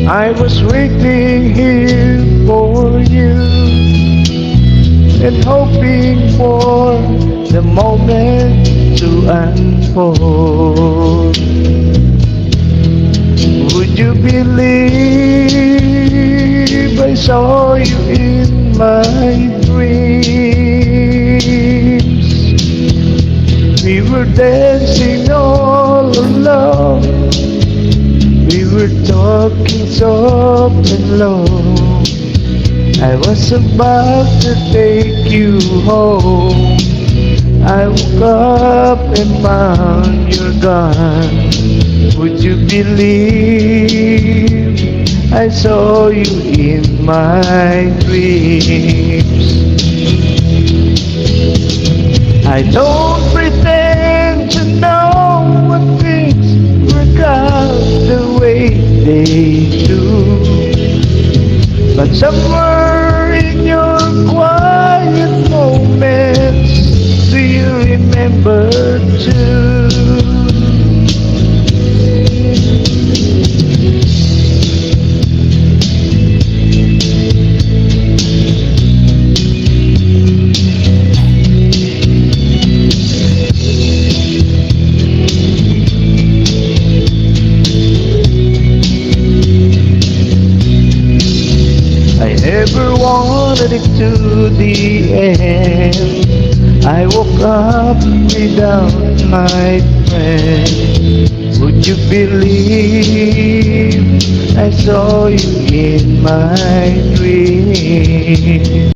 I was waiting here for you and hoping for the moment to unfold. Would you believe I saw you in my dreams? We were dancing all alone. We were talking soft and low. I was about to take you home. I woke up and found you're gone. Would you believe I saw you in my dreams? I don't pretend to know what things work out the way they do, but somewhere in your quiet moments, do you remember too? I never wanted it to the end. I woke up without my friend. Would you believe I saw you in my dreams?